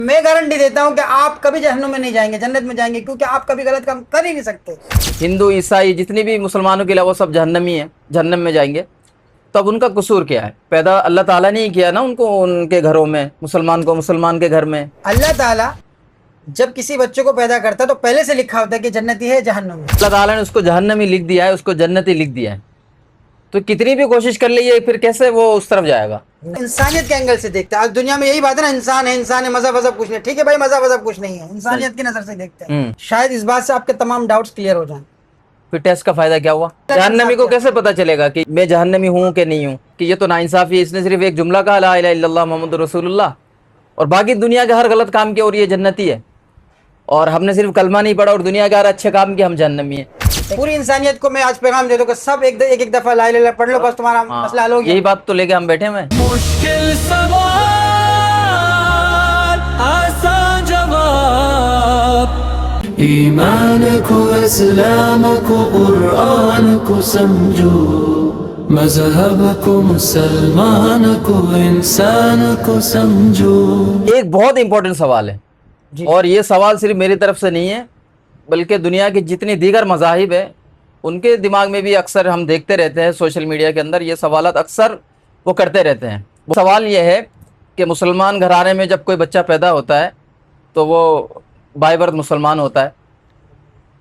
میں گارنٹی دیتا ہوں کہ آپ کبھی جہنم میں نہیں جائیں گے، جنت میں جائیں گے، کیونکہ آپ کبھی غلط کام کر ہی نہیں سکتے۔ ہندو عیسائی جتنی بھی مسلمانوں کے علاوہ سب جہنمی ہیں، جہنم میں جائیں گے۔ تو اب ان کا قصور کیا ہے؟ پیدا اللہ تعالیٰ نے ہی کیا نا ان کو، ان کے گھروں میں، مسلمان کو مسلمان کے گھر میں۔ اللہ تعالیٰ جب کسی بچے کو پیدا کرتا ہے تو پہلے سے لکھا ہوتا ہے کہ جنتی ہے جہنم میں۔ اللہ تعالیٰ نے اس کو جہنمی لکھ دیا ہے، اس کو جنتی لکھ دیا ہے، تو کتنی بھی کوشش کر لیے پھر کیسے وہ اس طرف جائے گا؟ انسانیت کے اینگل سے دیکھتا ہے۔ آج دنیا میں یہی بات ہے نا، انسان ہے، انسان ہے، مذہب وذہب کچھ نہیں۔ ٹھیک ہے بھائی، مذہب وذہب کچھ نہیں ہے، انسانیت کی نظر سے دیکھتے ہیں۔ شاید اس بات سے آپ کے تمام ڈاؤٹس کلیئر ہو جائیں۔ پھر ٹیسٹ کا فائدہ کیا ہوا؟ جہنمی کو کیسے پتا چلے گا کہ میں جہنمی ہوں کہ نہیں ہوں؟ کہ یہ تو ناانصافی ہے، اس نے صرف ایک جملہ کہا لا الہ الا اللہ محمد رسول اللہ، اور باقی دنیا کے ہر غلط کام کیا اور یہ جنتی ہے، اور ہم نے صرف کلمہ نہیں پڑھا اور دنیا کے ہر اچھے کام کیا، ہم جہنمی ہیں۔ پوری انسانیت کو میں آج پیغام دے دوں کہ سب ایک دفعہ لا الہ الا اللہ پڑھ لو، بس تمہارا مسئلہ حل ہو گیا۔ یہی بات تو لے کے ہم بیٹھے ہوئے ہیں۔ مشکل سوال آسان جواب، ایمان کو، اسلام کو، قرآن کو سمجھو، مذہب کو، مسلمان کو، انسان کو سمجھو۔ ایک بہت امپورٹنٹ سوال ہے، اور یہ سوال صرف میری طرف سے نہیں ہے بلکہ دنیا کی جتنی دیگر مذاہب ہیں ان کے دماغ میں بھی اکثر ہم دیکھتے رہتے ہیں، سوشل میڈیا کے اندر یہ سوالات اکثر وہ کرتے رہتے ہیں۔ وہ سوال یہ ہے کہ مسلمان گھرانے میں جب کوئی بچہ پیدا ہوتا ہے تو وہ بائی برتھ مسلمان ہوتا ہے،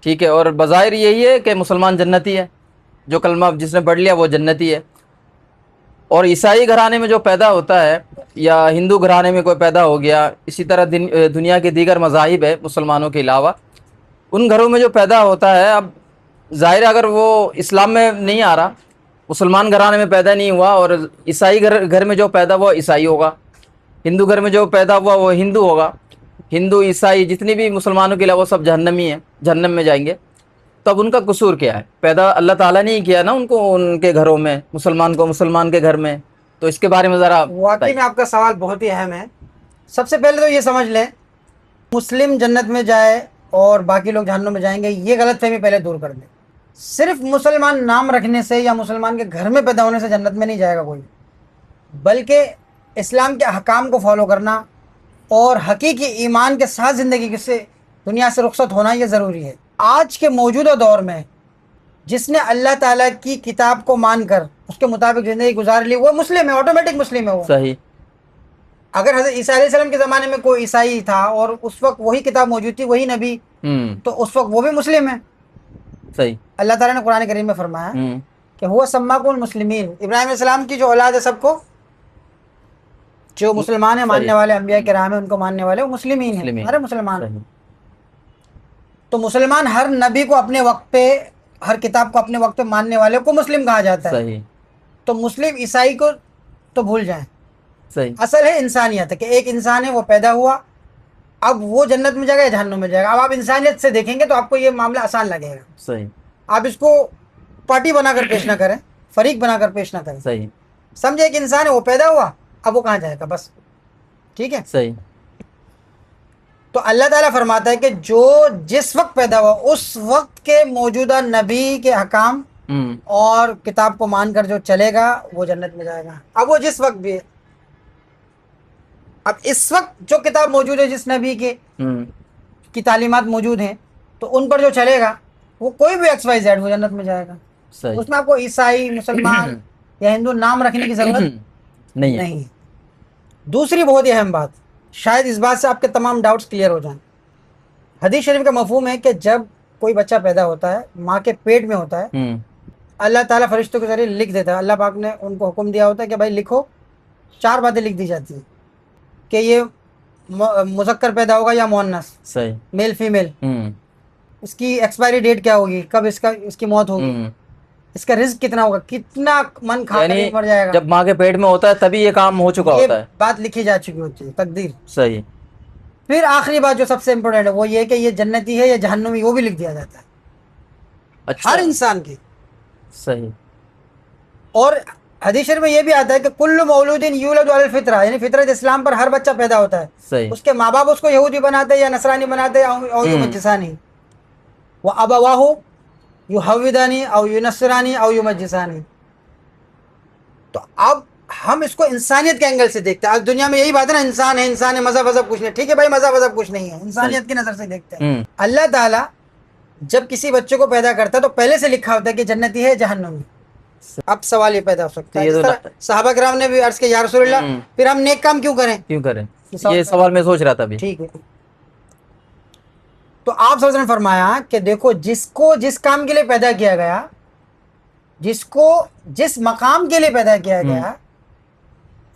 ٹھیک ہے، اور بظاہر یہی ہے کہ مسلمان جنتی ہے، جو کلمہ جس نے پڑھ لیا وہ جنتی ہے۔ اور عیسائی گھرانے میں جو پیدا ہوتا ہے یا ہندو گھرانے میں کوئی پیدا ہو گیا، اسی طرح دنیا کے دیگر مذاہب ہے مسلمانوں کے علاوہ، ان گھروں میں جو پیدا ہوتا ہے، اب ظاہر اگر وہ اسلام میں نہیں آ رہا، مسلمان گھرانے میں پیدا نہیں ہوا، اور عیسائی گھر میں جو پیدا ہوا عیسائی ہوگا، ہندو گھر میں جو پیدا ہوا وہ ہندو ہوگا۔ ہندو عیسائی جتنی بھی مسلمانوں کے علاوہ سب جہنمی ہیں، جہنم میں جائیں گے۔ تو اب ان کا قصور کیا ہے؟ پیدا اللہ تعالیٰ نے ہی کیا نا ان کو، ان کے گھروں میں، مسلمان کو مسلمان کے گھر میں۔ تو اس کے بارے میں ذرا واقعی میں آپ کا سوال بہت ہی اہم ہے۔ سب سے پہلے تو یہ سمجھ لیں، مسلم جنت میں جائے اور باقی لوگ جہنم میں جائیں گے، یہ غلط فہمی پہلے دور کر دیں۔ صرف مسلمان نام رکھنے سے یا مسلمان کے گھر میں پیدا ہونے سے جنت میں نہیں جائے گا کوئی، بلکہ اسلام کے احکام کو فالو کرنا اور حقیقی ایمان کے ساتھ زندگی سے دنیا سے رخصت ہونا یہ ضروری ہے۔ آج کے موجودہ دور میں جس نے اللہ تعالیٰ کی کتاب کو مان کر اس کے مطابق زندگی گزار لی، وہ مسلم ہے، آٹومیٹک مسلم ہے وہ۔ صحیح۔ اگر حضرت عیسیٰ علیہ السلام کے زمانے میں کوئی عیسائی تھا اور اس وقت وہی کتاب موجود تھی، وہی نبی، تو اس وقت وہ بھی مسلم ہے۔ صحیح۔ اللہ تعالیٰ نے قرآن کریم میں فرمایا کہ ہوا سماکم المسلمین، ابراہیم علیہ السلام کی جو اولاد ہے سب کو، جو مسلمان ہیں، ماننے والے انبیاء کرام ہیں، ان کو ماننے والے وہ مسلمین ہیں، ہر مسلمان۔ تو مسلمان ہر نبی کو اپنے وقت پہ، ہر کتاب کو اپنے وقت پہ ماننے والے کو مسلم کہا جاتا ہے۔ تو مسلم عیسائی کو تو بھول جائیں۔ اصل ہے انسانیت ہے کہ ایک انسان ہے، وہ پیدا ہوا، اب وہ جنت میں جائے گا یا جہنم میں جائے گا۔ اب آپ انسانیت سے دیکھیں گے تو آپ کو یہ معاملہ آسان لگے گا۔ صحیح۔ آپ اس کو پارٹی بنا کر پیش نہ کریں، فریق بنا کر پیش نہ کریں۔ صحیح۔ سمجھے ایک انسان ہے، وہ پیدا ہوا، اب وہ کہاں جائے گا، بس ٹھیک ہے۔ صحیح۔ تو اللہ تعالیٰ فرماتا ہے کہ جو جس وقت پیدا ہوا اس وقت کے موجودہ نبی کے حکام اور کتاب کو مان کر جو چلے گا وہ جنت میں جائے گا۔ اب وہ جس وقت بھی ہے، اب اس وقت جو کتاب موجود ہے، جس نبی کی تعلیمات موجود ہیں، تو ان پر جو چلے گا وہ کوئی بھی ایکس وائی زیڈ وہ جنت میں جائے گا۔ اس میں آپ کو عیسائی، مسلمان یا ہندو نام رکھنے کی ضرورت نہیں ہے۔ دوسری بہت ہی اہم بات، شاید اس بات سے آپ کے تمام ڈاؤٹس کلیئر ہو جائیں۔ حدیث شریف کا مفہوم ہے کہ جب کوئی بچہ پیدا ہوتا ہے، ماں کے پیٹ میں ہوتا ہے، اللہ تعالیٰ فرشتوں کے ذریعے لکھ دیتا ہے۔ اللہ پاک نے ان کو حکم دیا ہوتا ہے کہ بھائی لکھو، 4 باتیں لکھ دی جاتی ہیں کہ یہ مذکر پیدا ہوگا یا مؤنث، صحیح، میل فیمیل، اس کی ایکسپائری ڈیٹ کیا ہوگی، کب اس کی موت ہوگی، اس کا رزق کتنا ہوگا، کتنا من کھا کر مر جائے گا۔ جب ماں کے پیٹ میں ہوتا ہے تبھی یہ کام ہو چکا ہوتا ہے، یہ بات لکھی جا چکی ہوتی ہے، تقدیر۔ صحیح۔ پھر آخری بات جو سب سے امپورٹنٹ ہے وہ یہ کہ یہ جنتی ہے یا جہنمی، وہ بھی لکھ دیا جاتا ہے ہر انسان کی۔ صحیح۔ اور حدیث شریف میں یہ بھی آتا ہے کہ کل مولود یولد علی الفطرہ، یعنی فطرت اسلام پر ہر بچہ پیدا ہوتا ہے۔ صحیح۔ اس کے ماں باپ اس کو یہودی بناتے ہیں یا نصرانی بناتے ہیں او یمجسانی، وابواہ یحودانی او ینصرانی او یمجسانی۔ تو اب ہم اس کو انسانیت کے اینگل سے دیکھتے ہیں. آج دنیا میں یہی بات ہے نا, انسان ہے, مذہب کچھ نہیں. ٹھیک ہے بھائی, مذہب کچھ نہیں ہے, انسانیت کی نظر سے دیکھتے ہیں. اللہ تعالیٰ جب کسی بچے کو پیدا کرتا ہے تو پہلے سے لکھا ہوتا ہے کہ جنتی ہے جہنمی. اب سوال یہ پیدا ہو سکتا ہے, جس طرح صحابہ کرام نے بھی عرض کیا یا رسول اللہ پھر ہم نیک کام کیوں کریں, یہ سوال میں سوچ رہا تھا ابھی. ٹھیک ہے, تو آپ صلی اللہ علیہ وسلم نے فرمایا کہ دیکھو جس کو جس کام کے لیے پیدا کیا گیا, جس کو جس مقام کے لیے پیدا کیا گیا,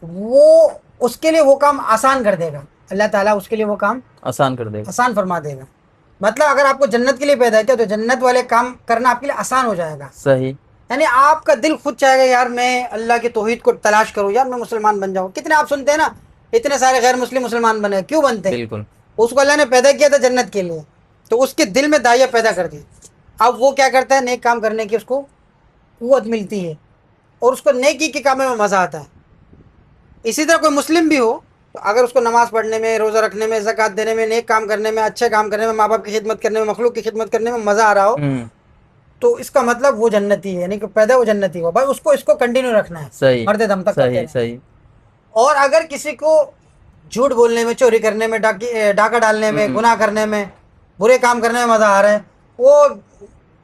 وہ اس کے لیے وہ کام آسان کر دے گا. اللہ تعالیٰ اس کے لیے وہ کام آسان کر دے گا, آسان فرما دے گا. مطلب اگر آپ کو جنت کے لیے پیدا کیا تو جنت والے کام کرنا آپ کے لیے آسان ہو جائے گا. صحیح. یعنی آپ کا دل خود چاہے گا یار میں اللہ کی توحید کو تلاش کروں, یار میں مسلمان بن جاؤں. کتنے آپ سنتے ہیں نا اتنے سارے غیر مسلم مسلمان بنے, کیوں بنتے ہیں؟ بالکل. اس کو اللہ نے پیدا کیا تھا جنت کے لیے, تو اس کے دل میں داعیہ پیدا کر دی. اب وہ کیا کرتا ہے, نیک کام کرنے کی اس کو قوت ملتی ہے اور اس کو نیکی کے کاموں میں مزہ آتا ہے. اسی طرح کوئی مسلم بھی ہو تو اگر اس کو نماز پڑھنے میں, روزہ رکھنے میں, زکوٰۃ دینے میں, نیک کام کرنے میں, اچھے کام کرنے میں, ماں باپ کی خدمت کرنے میں, مخلوق کی خدمت کرنے میں مزہ آ رہا ہو, تو اس کا مطلب وہ جنتی ہے, یعنی کہ پیدا وہ جنتی ہوا. بھائی اس کو کنٹینیو رکھنا ہے, صحیح, مرتے دم تک. صحیح. اور اگر کسی کو جھوٹ بولنے میں, چوری کرنے میں, ڈاکہ ڈالنے میں, گناہ کرنے میں, برے کام کرنے میں مزہ آ رہا ہے, وہ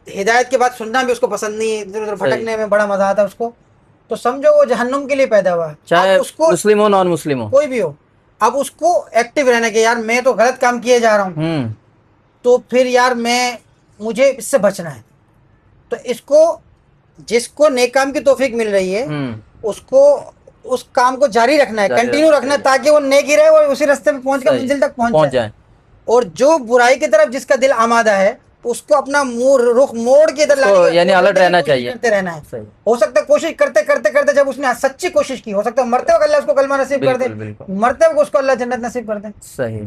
ہدایت کی بات سننا بھی اس کو پسند نہیں ہے, ادھر ادھر بھٹکنے میں بڑا مزہ آتا ہے اس کو, تو سمجھو وہ جہنم کے لیے پیدا ہوا ہے. چاہے اس کو مسلم ہو نان مسلم ہو کوئی بھی ہو, اب اس کو ایکٹیو رہنا کہ یار میں تو غلط کام کیے جا رہا ہوں, تو پھر یار مجھے اس سے بچنا ہے. تو اس کو جس کو نیک کام کی توفیق مل رہی ہے اس کو اس کام کو جاری رکھنا ہے, کنٹینیو رکھنا ہے, تاکہ وہ نیک ہی رہے, وہ اسی راستے میں پہنچ کر منزل تک پہنچ جائے. اور جو برائی کی طرف جس کا دل آمادہ ہے اس کو اپنا رخ موڑ کے ادھر لانے کی یعنی الرٹ رہنا چاہیے, کرتے رہنا ہے. ہو سکتا ہے کوشش کرتے کرتے کرتے جب اس نے سچی کوشش کی, ہو سکتا ہے مرتے وقت اللہ اس کو کلمہ نصیب کر دے, مرتے وقت اس کو اللہ جنت نصیب کر دے. صحیح.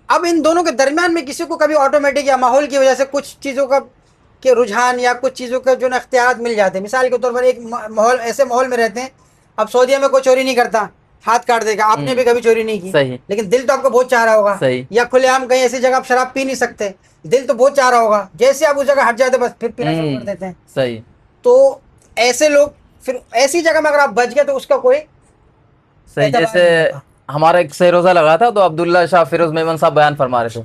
اب ان دونوں کے درمیان میں کسی کو کبھی آٹومیٹک یا ماحول کی وجہ سے کچھ چیزوں کا کے رجحان یا کچھ چیزوں کا جو اختیارات مل جاتے ہیں. مثال کے طور پر ایک ماحول ایسے ماحول میں رہتے ہیں, اب سعودیہ میں کوئی چوری نہیں کرتا, ہاتھ کاٹ دے گا, آپ نے بھی کبھی چوری نہیں کی, لیکن دل تو آپ کو بہت چاہ رہا ہوگا. یا کھلے عام کہیں ایسی جگہ آپ شراب پی نہیں سکتے, دل تو بہت چاہ رہا ہوگا, جیسے آپ اس جگہ ہٹ جاتے بس پھر پینا شروع کر دیتے ہیں. صحیح. تو ایسے لوگ پھر ایسی جگہ میں اگر آپ بچ گئے تو اس کا کوئی صحیح. جیسے ہمارا ایک سہ روزہ لگا تھا تو عبداللہ شاہ فیروز میمن صاحب بیان فرما رہے تھے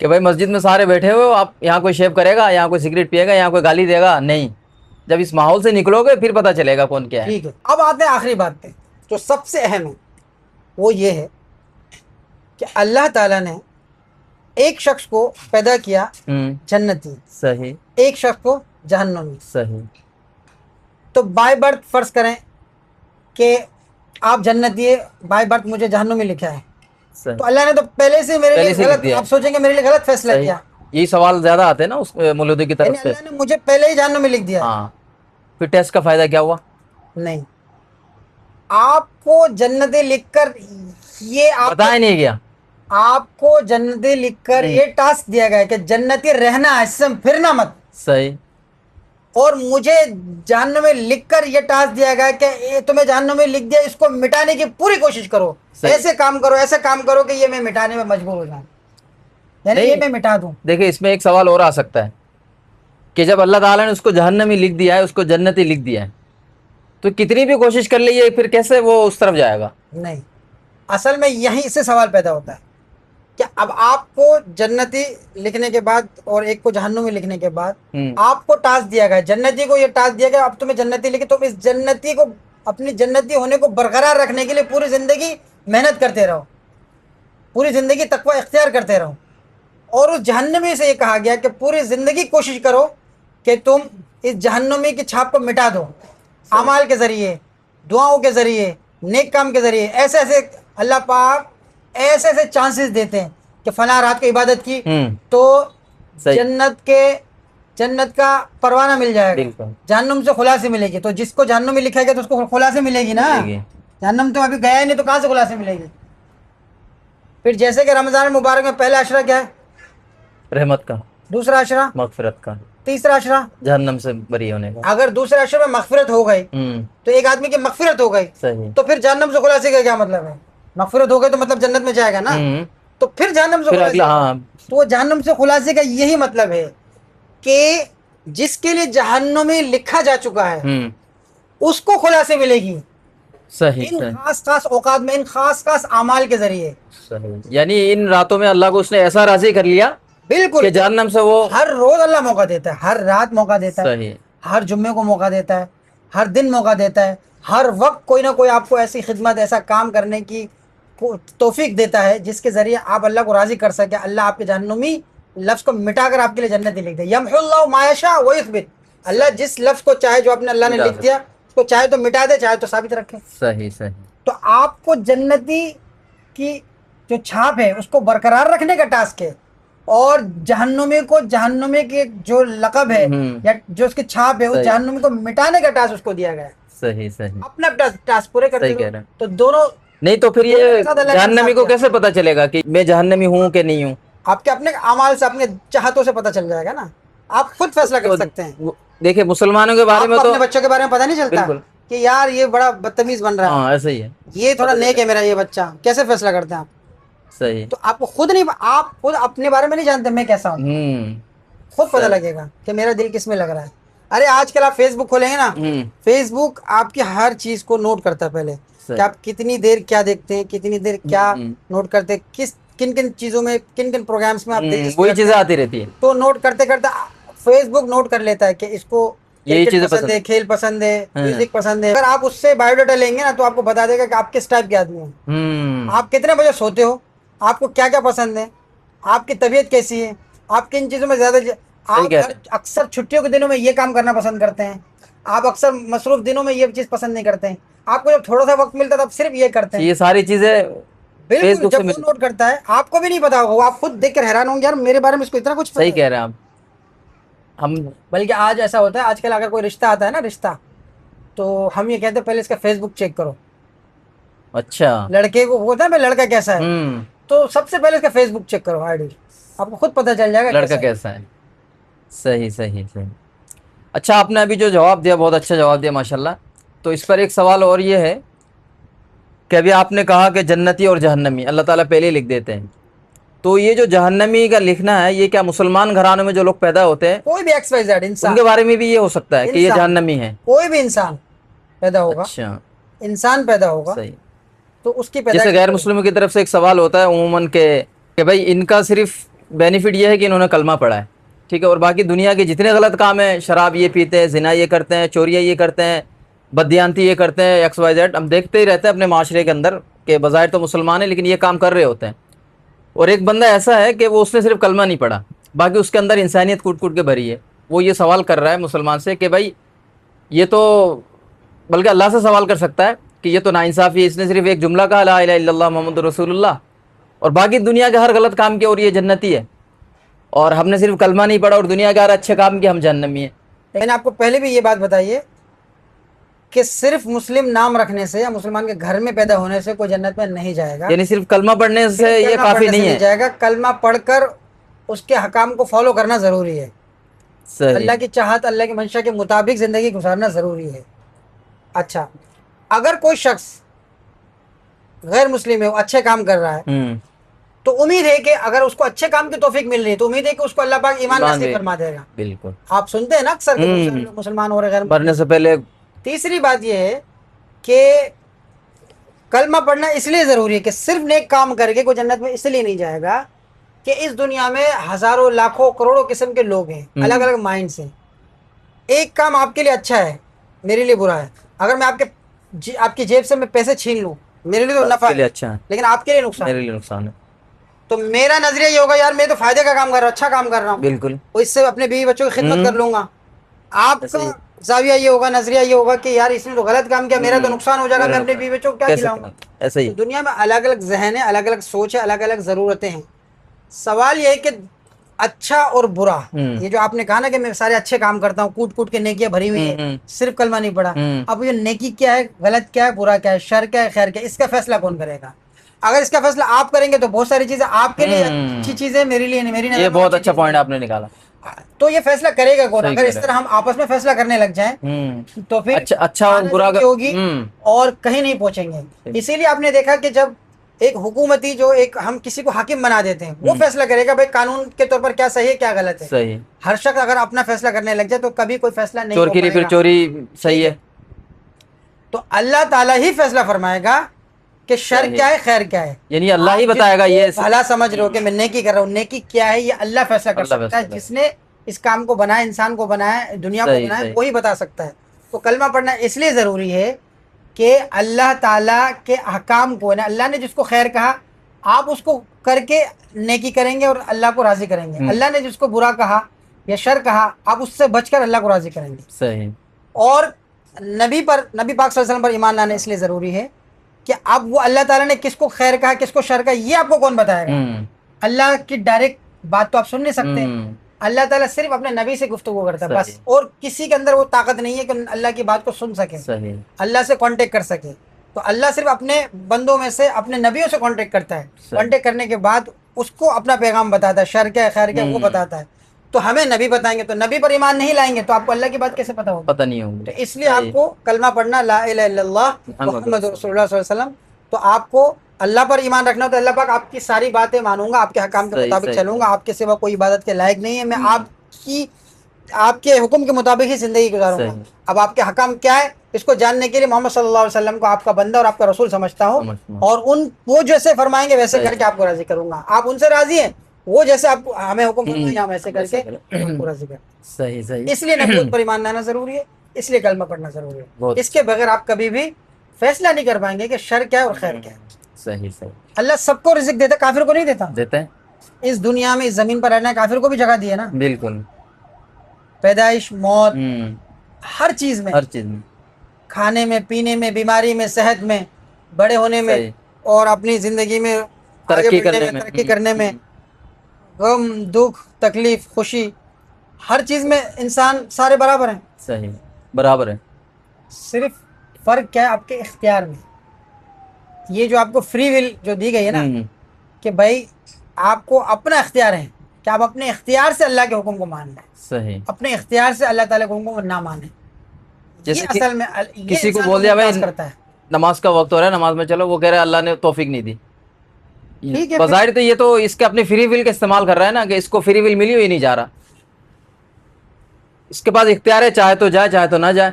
کہ بھائی مسجد میں سارے بیٹھے ہوئے, آپ یہاں کوئی شیو کرے گا, یہاں کوئی سگریٹ پیے گا, یہاں کوئی گالی دے گا نہیں, جب اس ماحول سے نکلو گے پھر پتہ چلے گا کون کیا ہے. ٹھیک ہے. اب آتے ہیں آخری بات پہ جو سب سے اہم ہے, وہ یہ ہے کہ اللہ تعالیٰ نے ایک شخص کو پیدا کیا جنتی, صحیح, ایک شخص کو جہنمی. صحیح. تو بائی برتھ فرض کریں کہ آپ جنتی ہے, بائی برتھ مجھے جہنمی لکھا ہے, تو اللہ نے تو پہلے سے میرے لیے غلط, آپ سوچیں گے میرے لیے غلط فیصلہ کیا. یہی سوال زیادہ آتے ہیں نا اس مولودی کی طرف سے, اللہ نے مجھے پہلے ہی جہنمی لکھ دیا. ہاں, پھر ٹیسٹ کا فائدہ کیا ہوا؟ نہیں, آپ کو جنتی لکھ کر یہ بتایا نہیں گیا, آپ کو جنتی لکھ کر یہ ٹاسک دیا گیا کہ جنتی رہنا ہے, اس سے پھرنا مت. صحیح. اور مجھے جہنم میں لکھ کر یہ ٹاسک دیا گیا کہ تمہیں جہنم میں لکھ دیا, اس کو مٹانے کی پوری کوشش کرو, ایسے کام کرو کہ یہ میں مٹانے میں مجبور ہو جاؤں, یعنی یہ میں مٹا دوں. دیکھیں اس میں ایک سوال اور آ سکتا ہے کہ جب اللہ تعالیٰ نے اس کو جہنمی لکھ دیا ہے, اس کو جنتی لکھ دیا ہے, تو کتنی بھی کوشش کر لیے پھر کیسے وہ اس طرف جائے گا؟ نہیں, اصل میں یہیں سے سوال پیدا ہوتا ہے کہ اب آپ کو جنتی لکھنے کے بعد اور ایک کو جہنمی لکھنے کے بعد آپ کو ٹاسک دیا گیا, جنتی کو یہ ٹاسک دیا گیا اب تمہیں جنتی لکھے, تم اس جنتی کو اپنی جنتی ہونے کو برقرار رکھنے کے لیے پوری زندگی محنت کرتے رہو, پوری زندگی تقوی اختیار کرتے رہو. اور اس جہنمی سے یہ کہا گیا کہ پوری زندگی کوشش کرو کہ تم اس جہنمی کی چھاپ کو مٹا دو, اعمال کے ذریعے, دعاؤں کے ذریعے, نیک کام کے ذریعے. ایسے ایسے اللہ پاک ایسے ایسے چانسز دیتے ہیں کہ فلاں رات کو عبادت کی تو جنت کا پروانہ مل جائے گا, جہنم سے خلاصی ملے گی. تو جس کو جہنم میں لکھا گیا تو اس کو خلاصی ملے گی نا, جہنم تو ابھی گیا ہی نہیں تو کہاں سے خلاصی ملے گی. پھر جیسے کہ رمضان مبارک میں پہلا عشرہ کیا ہے؟ رحمت کا. دوسرا عشرہ مغفرت کا. تیسرا عشرہ جہنم سے بری ہونے کا. اگر دوسرے عشرے میں مغفرت ہو گئی تو ایک آدمی کی مغفرت ہو گئی, تو پھر جہنم سے خلاصی کا کیا مطلب ہے؟ مغفرت ہو گئی تو مطلب جنت میں جائے گا نا, تو پھر جہنم سے خلاصی. تو وہ جہنم سے خلاصی کا یہی مطلب ہے کہ جس کے لیے جہنمی لکھا جا چکا ہے اس کو خلاصے ملے گی صحیح ان صحیح خاص خاص اوقات میں، ان خاص خاص اعمال کے ذریعے. صحیح. یعنی ان راتوں میں اللہ کو اس نے ایسا راضی کر لیا بالکل کہ جہنم سے وہ ہر روز اللہ موقع دیتا ہے، ہر رات موقع دیتا ہے، صحیح ہر جمعے کو موقع دیتا ہے، ہر دن موقع دیتا ہے، ہر وقت کوئی نہ کوئی آپ کو ایسی خدمت، ایسا کام کرنے کی توفیق دیتا ہے جس کے ذریعے آپ اللہ کو راضی کر سکے. اللہ آپ کے جہنمی لفظ کو مٹا کر آپ کے لیے جنتی لکھ دے. یمحو اللہ ما یشاء و یثبت. اللہ جس لفظ کو چاہے، جو اپنے اللہ نے مٹا لکھ دیا، اس کو چاہے تو مٹا دے، چاہے تو ثابت رکھے. صحیح صحیح. تو آپ کو جنتی کی جو چھاپ ہے اس کو برقرار رکھنے کا ٹاسک ہے، اور جہنمی کو جہنمی کی جو لقب ہے یا جو اس کی چھاپ ہے اس جہنمی کو مٹانے کا ٹاسک اس کو دیا گیا ہے. صحیح صحیح. اپنا ٹاسک پورے کرتے صحیح کہہ رہے ہیں. تو دونوں نہیں تو پھر یہ جہنمی کو کیسے پتا چلے گا کہ میں جہنمی ہوں کہ نہیں ہوں؟ آپ کے اپنے اعمال سے، اپنے چاہتوں سے پتہ چل جائے گا نا. آپ خود فیصلہ کر سکتے ہیں. دیکھیں مسلمانوں کے بارے میں آپ کو تو اپنے بچوں کے بارے میں پتہ نہیں چلتا کہ یار یہ بڑا بدتمیز بن رہا ہے، ہاں ایسا ہی ہے، یہ تھوڑا نیک ہے میرا یہ بچہ. کیسے فیصلہ کرتے ہیں آپ؟ صحیح. تو آپ کو خود نہیں، آپ خود اپنے بارے میں نہیں جانتے میں کیسا ہوں. خود پتہ لگے گا کہ میرا دل کس میں لگ رہا ہے. ارے آج کل آپ فیس بک کھولیں گے نا، فیس بک آپ کی ہر چیز کو نوٹ کرتا ہے پہلے کہ آپ کتنی دیر کیا دیکھتے ہیں، کتنی دیر کیا نوٹ کرتے ہیں، کن کن چیزوں میں، کن کن پروگرامز میں آپ وہی چیزیں آتی رہتی ہیں. تو نوٹ کرتے کرتے فیس بک نوٹ کر لیتا ہے کہ اس کو یہی چیزیں پسند ہے، کھیل پسند ہے، میوزک پسند ہے. اگر آپ اس سے بایو ڈاٹا لیں گے نا تو آپ کو بتا دے گا کہ آپ کس ٹائپ کے آدمی ہیں، آپ کتنے بجے سوتے ہو، آپ کو کیا کیا پسند ہے، آپ کی طبیعت کیسی ہے، آپ کن چیزوں میں زیادہ آپ اکثر چھٹیوں کے دنوں میں یہ کام کرنا پسند کرتے ہیں، آپ اکثر مصروف دنوں میں یہ چیز پسند نہیں کرتے ہیں، آپ کو جب تھوڑا سا وقت ملتا ہے تب صرف یہ کرتے ہیں. یہ ساری چیزیں بالکل جب وہ نوٹ کرتا ہے آپ کو بھی نہیں پتا ہوگا، آپ خود دیکھ کر حیران ہوں گے یار میرے بارے میں اس کو اتنا کچھ. صحیح کہہ رہے ہیں آپ. ہم بلکہ آج ایسا ہوتا ہے، آج کل اگر کوئی رشتہ آتا ہے نا، رشتہ، تو ہم یہ کہتے ہیں پہلے اس کا فیس بک چیک کرو. اچھا لڑکے کو ہوتا ہے لڑکا کیسا ہے، تو سب سے پہلے اس کا فیس بک چیک کرو، آئی ڈی، آپ کو خود پتہ چل جائے گا لڑکا کیسا ہے. صحیح صحیح صحیح. اچھا آپ نے ابھی جو جواب دیا بہت اچھا جواب دیا ماشاءاللہ. تو اس پر ایک سوال اور یہ ہے کہ ابھی آپ نے کہا کہ جنتی اور جہنمی اللہ تعالیٰ پہلے ہی لکھ دیتے ہیں، تو یہ جو جہنمی کا لکھنا ہے یہ کیا مسلمان گھرانوں میں جو لوگ پیدا ہوتے ہیں کوئی بھی ایکس وائی زیڈ انسان، ان کے بارے میں بھی یہ ہو سکتا ہے کہ یہ جہنمی ہے؟ کوئی بھی انسان پیدا ہوگا، اچھا انسان پیدا ہوگا، صحیح. تو اس کی جیسے غیر مسلموں کی طرف سے ایک سوال ہوتا ہے عموماً کہ بھائی ان کا صرف بینیفٹ یہ ہے کہ انہوں نے کلمہ پڑھا ہے، ٹھیک ہے، اور باقی دنیا کے جتنے غلط کام ہیں، شراب یہ پیتے ہیں، زنا یہ کرتے ہیں، چوریاں یہ کرتے ہیں، بددیانتی یہ کرتے ہیں، ایکس وائی زیڈ، ہم دیکھتے ہی رہتے ہیں اپنے معاشرے کے اندر کہ بظاہر تو مسلمان ہیں لیکن یہ کام کر رہے ہوتے ہیں. اور ایک بندہ ایسا ہے کہ وہ اس نے صرف کلمہ نہیں پڑھا، باقی اس کے اندر انسانیت کوٹ کوٹ کے بھری ہے. وہ یہ سوال کر رہا ہے مسلمان سے کہ بھائی یہ تو، بلکہ اللہ سے سوال کر سکتا ہے کہ یہ تو ناانصافی ہے، اس نے صرف ایک جملہ کہا لا الہ الا اللہ محمد رسول اللہ، اور باقی دنیا کے ہر غلط کام کیا اور یہ جنتی ہے، اور ہم نے صرف کلمہ نہیں پڑھا اور دنیا کے ہر اچھے کام کیا، ہم جہنمی ہیں. میں نے آپ کو پہلے بھی یہ بات بتائیے کہ صرف مسلم نام رکھنے سے یا مسلمان کے گھر میں پیدا ہونے سے کوئی جنت میں نہیں جائے گا، یعنی صرف کلمہ پڑھنے سے یہ کافی نہیں ہے، جائے گا. کلمہ پڑھ کر اس کے حکام کو فالو کرنا ضروری ہے، اللہ کی چاہت، اللہ کی منشا کے مطابق زندگی گزارنا ضروری ہے. اچھا اگر کوئی شخص غیر مسلم ہے، وہ اچھے کام کر رہا ہے، تو امید ہے کہ اگر اس کو اچھے کام کی توفیق مل رہی ہے تو امید ہے کہ اس کو اللہ پاک ایمان نصیب فرما دے گا. بالکل آپ سنتے ہیں نا اکثر مسلمان ہو رہے غیر مرنے سے پہلے. تیسری بات یہ ہے کہ کلمہ پڑھنا اس لیے ضروری ہے کہ صرف نیک کام کر کے کوئی جنت میں اس لیے نہیں جائے گا کہ اس دنیا میں ہزاروں لاکھوں کروڑوں قسم کے لوگ ہیں، الگ الگ مائنڈ سے. ایک کام آپ کے لیے اچھا ہے، میرے لیے برا ہے. اگر میں آپ کی جیب سے میں پیسے چھین لوں، میرے لیے تو نفع ہے اچھا ہے لیکن آپ کے لیے نقصان، میرے لیے نقصان ہے. تو میرا نظریہ یہ ہوگا یار میں تو فائدے کا کام کر رہا ہوں، اچھا کام کر رہا ہوں، بالکل، اس سے اپنے بیوی بچوں کی خدمت کر لوں گا. آپ کا زاویہ یہ ہوگا، نظریہ یہ ہوگا کہ یار اس نے تو غلط کام کیا، میرا تو نقصان ہو جائے گا، میں اپنے بیوی بچوں کو کیا کھلاؤں گا. ایسا ہی دنیا میں الگ الگ ذہن ہے، الگ الگ سوچ ہے، الگ الگ ضرورتیں ہیں. سوال یہ ہے کہ اچھا اور برا، یہ جو آپ نے کہا نا کہ میں سارے اچھے کام کرتا ہوں، کوٹ کوٹ کے نیکیاں بھری ہوئی ہیں، صرف کلمہ نہیں پڑھا. اب یہ نیکی کیا ہے، غلط کیا ہے، برا کیا ہے، شر کیا ہے، خیر کیا ہے، اس کا فیصلہ کون کرے گا؟ اگر اس کا فیصلہ آپ کریں گے تو بہت ساری چیزیں آپ کے لیے اچھی چیزیں، میرے لیے نہیں، میری نظر میں یہ بہت اچھا پوائنٹ آپ نے نکالا. تو یہ فیصلہ کرے گا کون؟ اگر اس طرح ہم آپس میں فیصلہ کرنے لگ جائیں تو پھر اچھا اور برا ہوگی اور کہیں نہیں پہنچیں گے. اسی لیے آپ نے دیکھا کہ جب ایک حکومتی جو ایک ہم کسی کو حاکم بنا دیتے ہیں، وہ فیصلہ کرے گا بھائی قانون کے طور پر کیا صحیح ہے کیا غلط ہے. صحیح. ہر شخص اگر اپنا فیصلہ کرنے لگ جائے تو کبھی کوئی فیصلہ نہیں چور کے لیے پھر چوری صحیح ہے، تو اللہ تعالیٰ ہی فیصلہ فرمائے گا کہ شر کیا ہے خیر کیا ہے. یعنی اللہ ہی بتائے گا یہ بھلا سمجھ رہے ہو کہ میں نیکی کر رہا ہوں, نیکی کیا ہے یہ اللہ فیصلہ کر سکتا ہے. جس نے اس کام کو بنایا, انسان کو بنایا, دنیا کو بنایا, وہی بتا سکتا ہے. تو کلمہ پڑھنا اس لیے ضروری ہے کہ اللہ تعالیٰ کے احکام کو, اللہ نے جس کو خیر کہا آپ اس کو کر کے نیکی کریں گے اور اللہ کو راضی کریں گے. اللہ نے جس کو برا کہا یا شر کہا آپ اس سے بچ کر اللہ کو راضی کریں گے. صحیح. اور نبی پاک صلی اللہ علیہ وسلم پر ایمان لانا اس لیے ضروری ہے کہ اب وہ اللہ تعالیٰ نے کس کو خیر کہا کس کو شر کہا یہ آپ کو کون بتائے گا. اللہ کی ڈائریکٹ بات تو آپ سن نہیں سکتے. اللہ تعالیٰ صرف اپنے نبی سے گفتگو کرتا ہے بس, اور کسی کے اندر وہ طاقت نہیں ہے کہ اللہ کی بات کو سن سکے, اللہ سے کانٹیکٹ کر سکے. تو اللہ صرف اپنے بندوں میں سے اپنے نبیوں سے کانٹیکٹ کرتا ہے. کانٹیکٹ کرنے کے بعد اس کو اپنا پیغام بتاتا ہے, شر کیا ہے خیر کیا ہے وہ بتاتا ہے. تو ہمیں نبی بتائیں گے, تو نبی پر ایمان نہیں لائیں گے تو آپ کو اللہ کی بات کیسے پتہ ہوگا؟ پتہ نہیں ہوگی. تو اس لیے آپ کو کلمہ پڑھنا لا الہ الا اللہ محمد رسول اللہ صلی اللہ علیہ وسلم. تو آپ کو اللہ پر ایمان رکھنا ہو تو اللہ پاک آپ کی ساری باتیں مانوں گا, آپ کے حکام کے مطابق چلوں گا, آپ کے سوا کوئی عبادت کے لائق نہیں ہے, میں آپ کے حکم کے مطابق ہی زندگی گزاروں گا. اب آپ کے حکام کیا ہے اس کو جاننے کے لیے محمد صلی اللہ علیہ وسلم کو آپ کا بندہ اور آپ کا رسول سمجھتا ہوں, اور وہ جیسے فرمائیں گے ویسے کر کے آپ کو راضی کروں گا. آپ ان سے راضی ہیں, وہ جیسے آپ ہمیں حکم فرمائیں ہم ایسے کر کے آپ کو راضی کریں. صحیح صحیح. اس لیے نبوت پر ایمان لانا ضروری ہے, اس لیے کلمہ پڑھنا ضروری ہے. اس کے بغیر آپ کبھی بھی فیصلہ نہیں کر پائیں گے کہ شر کیا ہے اور خیر کیا ہے. صحیح صحیح. اللہ سب کو رزق دیتا, کافر کو نہیں دیتا. دیتے ہیں. اس دنیا میں اس زمین پر رہنا ہے, کافر کو بھی جگہ دی ہے نا. بالکل. پیدائش, موت, ہر چیز میں, کھانے میں, پینے میں, بیماری میں, صحت میں, بڑے ہونے میں, اور اپنی زندگی میں ترقی کرنے میں, غم, دکھ, تکلیف, خوشی, ہر چیز میں انسان سارے برابر ہیں. صحیح برابر ہے. صرف فرق کیا ہے آپ کے اختیار میں. یہ جو آپ کو فری ول جو دی گئی ہے نا کہ بھائی آپ کو اپنا اختیار ہے کہ آپ اپنے اختیار سے اللہ کے حکم کو مان لیں. صحیح. اپنے اختیار سے اللہ تعالیٰ کے حکم کو نہ مانیں. جیسے اصل میں کسی کو بول دیا بھائی نماز کا وقت ہو رہا ہے, نماز میں چلو, وہ کہہ رہا ہے اللہ نے توفیق نہیں دی. بظاہر تو یہ تو اس کے اپنے فری ول کا استعمال کر رہا ہے نا, کہ اس کو فری ول ملی ہوئی نہیں جا رہا, اس کے پاس اختیار ہے, چاہے تو جائے چاہے تو نہ جائے.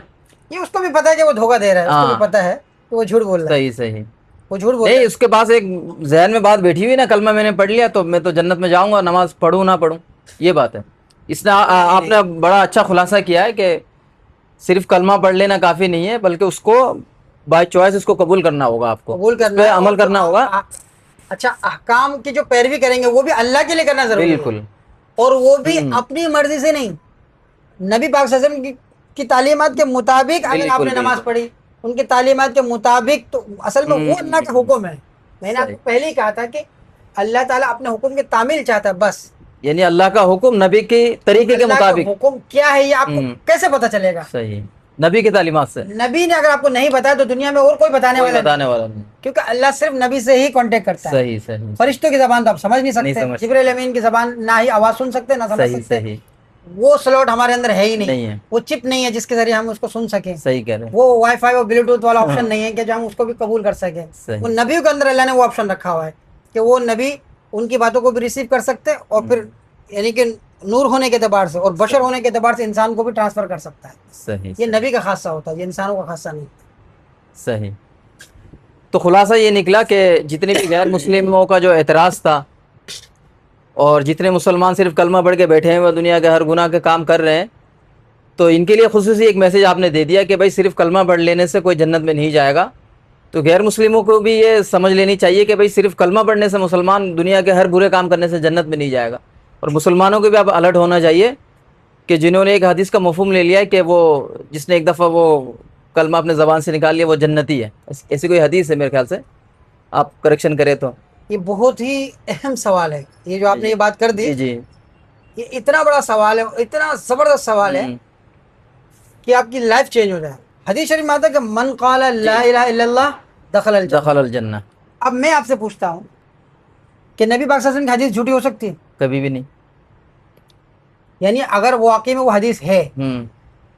یہ اس کو بھی پتا ہے کہ وہ دھوکہ دے رہا ہے, اس کو بھی پتا ہے کہ وہ جھوٹ بول رہا ہے. صحیح صحیح. وہ جھوٹ بول رہا ہے. اس کے پاس ایک ذہن میں بات بیٹھی ہوئی نا, کلمہ میں نے پڑھ لیا تو میں تو جنت میں جاؤں گا, نماز پڑھوں نہ پڑھوں, یہ بات ہے. اس نے آپ نے بڑا اچھا خلاصہ کیا ہے کہ صرف کلمہ پڑھ لینا کافی نہیں ہے, بلکہ اس کو بائی چوائس اس کو قبول کرنا ہوگا, آپ کو قبول کرنا ہے, عمل کرنا ہوگا. اچھا, احکام کی جو پیروی کریں گے وہ بھی اللہ کے لیے کرنا ضروری ہے. بالکل. اور وہ بھی اپنی مرضی سے نہیں, نبی پاک صلی اللہ علیہ وسلم کی تعلیمات کے مطابق. اگر آپ نے نماز پڑھی ان کی تعلیمات کے مطابق تو اصل میں وہ اللہ کا حکم ہے. میں نے آپ کو پہلے ہی کہا تھا کہ اللہ تعالیٰ اپنے حکم کی تعمیل چاہتا ہے بس. یعنی اللہ کا حکم نبی کے طریقے کے مطابق. حکم کیا ہے یہ آپ کو کیسے پتہ چلے گا؟ صحیح, نبی کی تعلیمات سے. نبی نے اگر آپ کو نہیں بتایا تو دنیا میں اور کوئی بتانے والا نہیں, کیونکہ اللہ صرف نبی سے ہی کانٹیکٹ کرتا ہے. صحیح صحیح. فرشتوں کی زبان تو آپ سمجھ نہیں سکتے, جبرائیل امین کی زبان نہ ہی آواز سن سکتے نہ سمجھ سکتے. وہ سلوٹ ہمارے اندر ہے ہی نہیں, وہ چپ نہیں ہے جس کے ذریعے ہم اس کو سن سکیں. صحیح کہہ رہے ہیں. وہ وائی فائی اور بلوٹوتھ والا آپشن نہیں ہے کہ جو ہم اس کو بھی قبول کر سکیں. وہ نبیوں کے اندر اللہ نے وہ آپشن رکھا ہوا ہے کہ وہ نبی ان کی باتوں کو بھی ریسیو کر سکتے, اور پھر یعنی کہ نور ہونے کے اعتبار سے اور بشر ہونے کے اعتبار سے انسان کو بھی ٹرانسفر کر سکتا ہے. صحیح. یہ نبی کا خاصہ ہوتا ہے, یہ انسانوں کا خاصہ نہیں. صحیح. تو خلاصہ یہ نکلا کہ جتنے بھی غیر مسلموں کا جو اعتراض تھا, اور جتنے مسلمان صرف کلمہ پڑھ کے بیٹھے ہیں وہ دنیا کے ہر گناہ کے کام کر رہے ہیں, تو ان کے لیے خصوصی ایک میسیج آپ نے دے دیا کہ بھائی صرف کلمہ پڑھ لینے سے کوئی جنت میں نہیں جائے گا. تو غیر مسلموں کو بھی یہ سمجھ لینی چاہیے کہ بھائی صرف کلمہ پڑھنے سے مسلمان دنیا کے ہر برے کام کرنے سے جنت میں نہیں جائے گا. اور مسلمانوں کو بھی اب الرٹ ہونا چاہیے کہ جنہوں نے ایک حدیث کا مفہوم لے لیا ہے کہ وہ جس نے ایک دفعہ وہ کلمہ اپنے زبان سے نکال لیا وہ جنتی ہے, ایسی کوئی حدیث ہے میرے خیال سے, آپ کریکشن کریں تو. یہ بہت ہی اہم سوال ہے, یہ جو آپ نے یہ بات کر دی. جی, یہ اتنا بڑا سوال ہے, اتنا زبردست سوال ہے کہ آپ کی لائف چینج ہو جائے. حدیث شریف میں آتا ہے کہ من قال لا الہ الا اللہ دخل الجنہ. اب میں آپ سے پوچھتا ہوں کہ نبی پاک صلی اللہ علیہ وسلم کی حدیث جھوٹی ہو سکتی ہے؟ کبھی بھی نہیں. یعنی اگر واقعی میں وہ حدیث ہے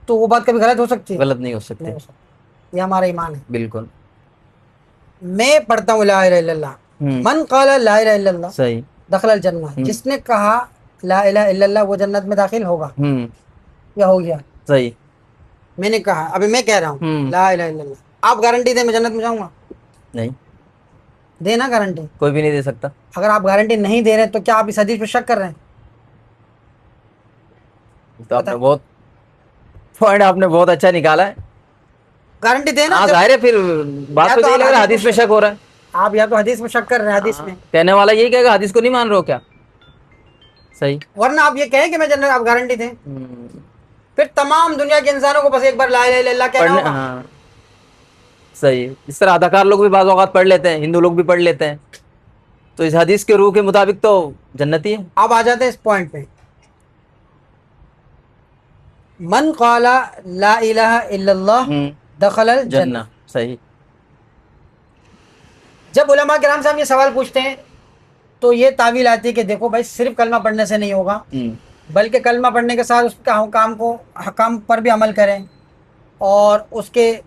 تو وہ بات کبھی غلط ہو سکتی ہے؟ غلط نہیں ہو سکتی. یہ ہمارا ایمان ہے. بالکل. میں پڑھتا ہوں لا الہ الا اللہ, من قال لا الہ الا اللہ صحیح دخل الجنہ, جس نے کہا لا الہ الا اللہ وہ جنت میں داخل ہوگا. یا ہو گیا؟ صحیح. میں نے کہا, ابھی میں کہہ رہا ہوں لا الہ الا اللہ, آپ گارنٹی دیں میں جنت میں جاؤں گا؟ نہیں, دینا گارنٹی, کوئی بھی نہیں دے سکتا. اگر آپ گارنٹی نہیں دے رہے تو کیا آپ اس حدیث پہ شک کر رہے ہیں؟ تو آپ نے بہت پوائنٹ آپ نے بہت اچھا نکالا ہے. گارنٹی دینا. ہاں ظاہر ہے, پھر بات تو یہی لگ رہا ہے حدیث پہ شک ہو رہا ہے. آپ یا تو حدیث میں شک کر رہے ہیں, حدیث میں کہنے والا یہی کہے گا حدیث کو نہیں مان رہے ہو کیا؟ صحیح. ورنہ آپ یہ کہیں کہ میں جنت, آپ گارنٹی دیں, پھر تمام دنیا کے انسانوں کو بس ایک بار لا الہ الا اللہ کہنا ہوگا. ہاں صحیح. اس طرح اداکار لوگ بھی بعض اوقات پڑھ لیتے ہیں, ہندو لوگ بھی پڑھ لیتے ہیں, تو اس حدیث کے روح کے مطابق تو جنتی ہے. آپ آ جاتے ہیں اس پوائنٹ پہ, من قال لا الہ الا اللہ دخل الجنہ. جنہ. صحیح. جب علماء کرام صاحب یہ سوال پوچھتے ہیں تو یہ تعویل آتی ہے کہ دیکھو بھائی صرف کلمہ پڑھنے سے نہیں ہوگا, بلکہ کلمہ پڑھنے کے ساتھ اس کا حکام پر بھی عمل کریں اور اس کے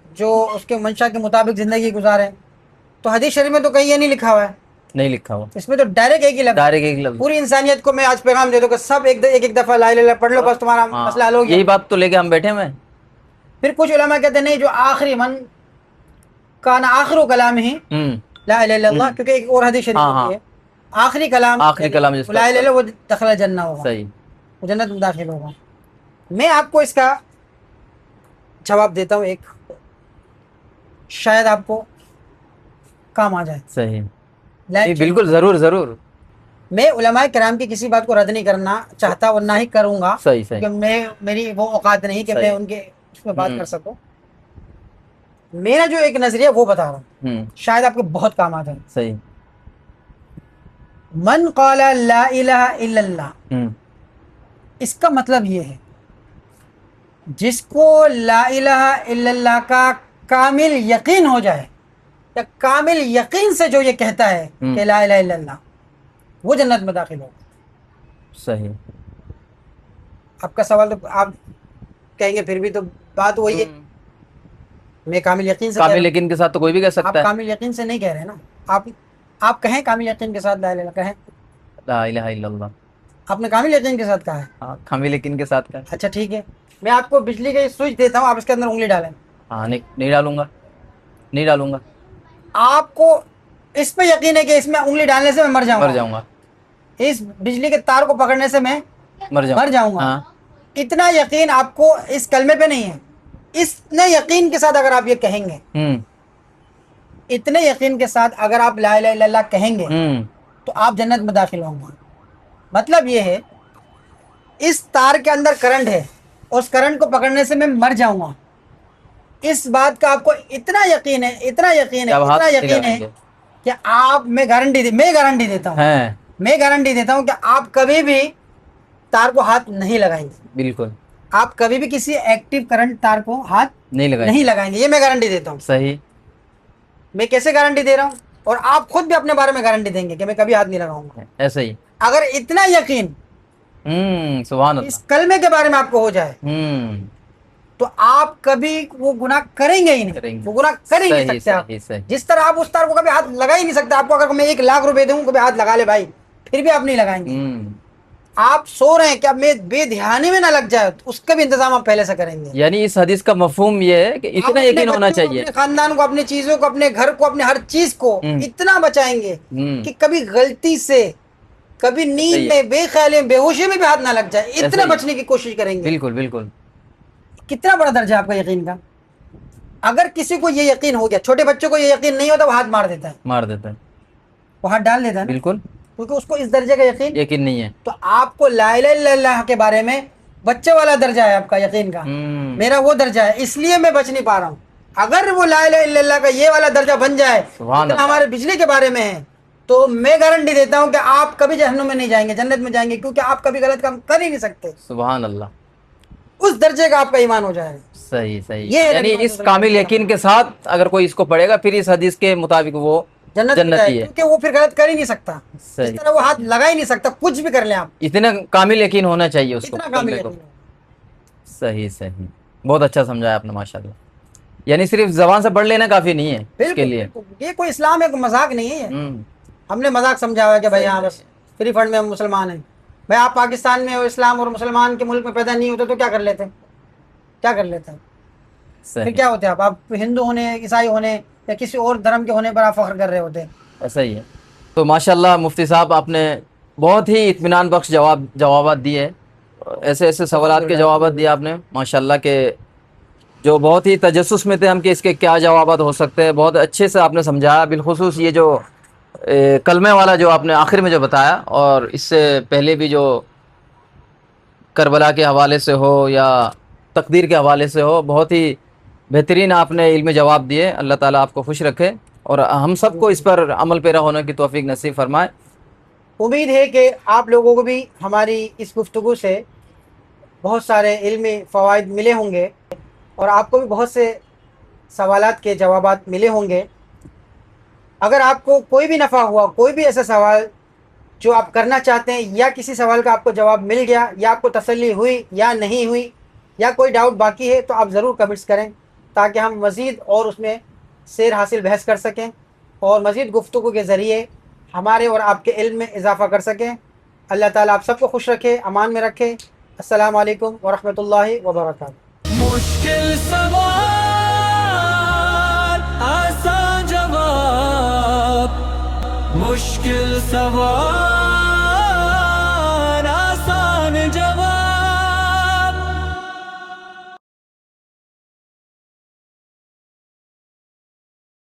منشا کے مطابق زندگی گزاریں. تو حدیث شریف میں تو کہیں یہ نہیں لکھا ہوا ہے, نہیں لکھا ہوا, اس میں تو ڈائریکٹ ایک ہی لفظ, ڈائریکٹ ایک لفظ. پوری انسانیت کو میں آج پیغام دے دوں کہ سب ایک دفعہ لا الہ الا اللہ پڑھ لو, بس تمہارا مسئلہ حل ہو گیا. یہی بات تو لے کے ہم بیٹھے ہوئے ہیں. پھر کچھ علماء کہتے ہیں نہیں, جو آخری من کان آخر کلام ہی لا الہ الا اللہ, کیونکہ ایک اور حدیث شریف ہے آخری کلام لا الہ الا اللہ وہ دخل الجنہ ہوگا, صحیح, وہ جنت میں داخل ہوگا. میں آپ کو اس کا جواب دیتا ہوں, ایک شاید آپ کو کام آ جائے. صحیح, بالکل, ضرور ضرور. میں علماء کرام کی کسی بات کو رد نہیں کرنا چاہتا اور نہ ہی کروں گا, صحیح, کیونکہ میری وہ اوقات نہیں کہ میں ان کے اس میں بات کر سکوں. میرا جو ایک نظریہ وہ بتا رہا ہوں, شاید آپ کو بہت کام آ جائے. صحیح. من قال لا الہ الا اللہ, اس کا مطلب یہ ہے جس کو لا الہ الا اللہ کا کامل یقین ہو جائے, یا کامل یقین سے جو یہ کہتا ہے کہ لا الہ الا اللہ, وہ جنت میں داخل ہوگا. صحیح. آپ کا سوال تو آپ کہیں گے پھر بھی تو بات وہی ہے, میں کامل یقین سے, کامل یقین کے ساتھ تو کوئی بھی کہہ سکتا ہے. آپ کامل یقین سے نہیں کہہ رہے نا, آپ کہیں کامل یقین کے ساتھ لا الہ الا اللہ کہیں, لا الہ الا اللہ. آپ نے کامل یقین کے ساتھ کہا ہے. ہاں, کامل یقین کے ساتھ کہا. اچھا ٹھیک ہے, میں آپ کو بجلی کا سوئچ دیتا ہوں, آپ اس کے اندر انگلی ڈالیں. ہاں, نہیں ڈالوں گا, نہیں ڈالوں گا. آپ کو اس پہ یقین ہے کہ اس میں انگلی ڈالنے سے میں مر جاؤں گا, اس بجلی کے تار کو پکڑنے سے میں مر جاؤں گا. اتنا یقین آپ کو اس کلمے پہ نہیں ہے. اتنے یقین کے ساتھ اگر آپ یہ کہیں گے, اتنے یقین کے ساتھ اگر آپ لا الہ الا اللہ کہیں گے تو آپ جنت میں داخل ہوں گے. مطلب یہ ہے اس تار کے اندر کرنٹ ہے, اس کرنٹ کو پکڑنے سے میں مر جاؤں گا. اس بات کا آپ کو اتنا یقین ہے, اتنا یقین ہے, اتنا یقین ہے کہ آپ, میں گارنٹی دیتا ہوں کہ آپ کبھی بھی تار کو ہاتھ نہیں لگائیں گے. بالکل, آپ کبھی بھی کسی ایکٹیو کرنٹ تار کو ہاتھ نہیں لگائیں گے, یہ میں گارنٹی دیتا ہوں. صحیح. میں کیسے گارنٹی دے رہا ہوں, اور آپ خود بھی اپنے بارے میں گارنٹی دیں گے کہ میں کبھی ہاتھ نہیں لگاؤں گا. ایسا ہی. اگر اتنا یقین سبحان اللہ اس کلمے کے بارے میں آپ کو ہو جائے تو آپ کبھی وہ گناہ کریں گے ہی نہیں, وہ گناہ کر ہی نہیں سکتے آپ. جس طرح آپ اس تار کو کبھی ہاتھ لگا ہی نہیں سکتے. آپ کو اگر میں 1,00,000 روپے دوں کبھی ہاتھ لگا لے بھائی, پھر بھی آپ نہیں لگائیں گے. آپ سو رہے ہیں کہ اب میں بے دھیانی میں نہ لگ جائے, اس کا بھی انتظام آپ پہلے سے کریں گے. یعنی اس حدیث کا مفہوم یہ ہے کہ اتنا یقین ہونا چاہیے, اپنے خاندان کو, اپنی چیزوں کو, اپنے گھر کو, اپنے ہر چیز کو اتنا بچائیں گے کہ کبھی غلطی سے, کبھی نیند میں, بے خیالی میں, بے ہوشی میں بھی ہاتھ نہ لگ جائے. اتنا بچنے کی کوشش کریں گے. بالکل بالکل. کتنا بڑا درجہ آپ کا یقین کا. اگر کسی کو یہ یقین ہو گیا, چھوٹے بچوں کو یہ یقین نہیں ہوتا, وہ ہاتھ مار دیتا ہے, وہ ہاتھ ڈال دیتا ہے. بالکل, کیونکہ اس کو اس درجے کا یقین نہیں ہے. تو آپ کو لا الہ الا اللہ کے بارے میں بچے والا درجہ ہے آپ کا یقین کا, میرا وہ درجہ ہے, اس لیے میں بچ نہیں پا رہا ہوں. اگر وہ لا الہ الا اللہ کا یہ والا درجہ بن جائے ہمارے بجلی کے بارے میں ہے, تو میں گارنٹی دیتا ہوں کہ آپ کبھی جہنم میں نہیں جائیں گے, جنت میں جائیں گے, کیونکہ آپ کبھی غلط کام کر ہی نہیں سکتے. سبحان اللہ. اس درجے کا آپ کا ایمان ہو جائے گا. صحیح صحیح. یعنی اس کامل یقین کے ساتھ اگر کوئی اس کو پڑھے گا, پھر اس حدیث کے مطابق وہ جنتی ہے, کیونکہ وہ پھر غلط کر ہی نہیں سکتا. اس طرح وہ ہاتھ لگا ہی نہیں سکتا, کچھ بھی کر لیں آپ. اتنا کامل یقین ہونا چاہیے اس کو. صحیح صحیح, بہت اچھا سمجھایا آپ نے ماشاءاللہ. یعنی صرف زبان سے پڑھ لینا کافی نہیں ہے اس کے لیے. یہ کوئی اسلام ہے, کوئی مذاق نہیں ہے. ہم نے مذاق سمجھا ہوا کہ بھائی ہاں بس فری فنڈ میں ہم مسلمان ہیں. بھائی آپ پاکستان میں اسلام اور مسلمان کے ملک میں پیدا نہیں ہوتے تو کیا کر لیتے, کیا کر لیتے ہیں. پھر کیا ہوتے ہیں آپ ہندو ہونے عیسائی ہونے یا کسی اور دھرم کے ہونے پر آپ فخر کر رہے ہوتے ہیں. ایسا ہی ہے. تو ماشاءاللہ مفتی صاحب آپ نے بہت ہی اطمینان بخش جوابات دیے, ایسے ایسے سوالات کے جوابات دیے آپ نے ماشاءاللہ کہ جو بہت ہی تجسس میں تھے ہم کہ اس کے کیا جوابات ہو سکتے ہیں. بہت اچھے سے آپ نے سمجھایا, بالخصوص یہ جو کلمے والا جو آپ نے آخر میں جو بتایا, اور اس سے پہلے بھی جو کربلا کے حوالے سے ہو یا تقدیر کے حوالے سے ہو, بہت ہی بہترین آپ نے علم جواب دیے. اللہ تعالیٰ آپ کو خوش رکھے اور ہم سب کو اس پر عمل پیرا ہونے کی توفیق نصیب فرمائے. امید ہے کہ آپ لوگوں کو بھی ہماری اس گفتگو سے بہت سارے علمی فوائد ملے ہوں گے اور آپ کو بھی بہت سے سوالات کے جوابات ملے ہوں گے. اگر آپ کو کوئی بھی نفع ہوا, کوئی بھی ایسا سوال جو آپ کرنا چاہتے ہیں, یا کسی سوال کا آپ کو جواب مل گیا, یا آپ کو تسلی ہوئی یا نہیں ہوئی, یا کوئی ڈاؤٹ باقی ہے, تو آپ ضرور کمنٹس کریں تاکہ ہم مزید اور اس میں سیر حاصل بحث کر سکیں اور مزید گفتگو کے ذریعے ہمارے اور آپ کے علم میں اضافہ کر سکیں. اللہ تعالیٰ آپ سب کو خوش رکھے, امان میں رکھے. السلام علیکم ورحمۃ اللہ وبرکاتہ. مشکل سوال آسان جواب, مشکل سوال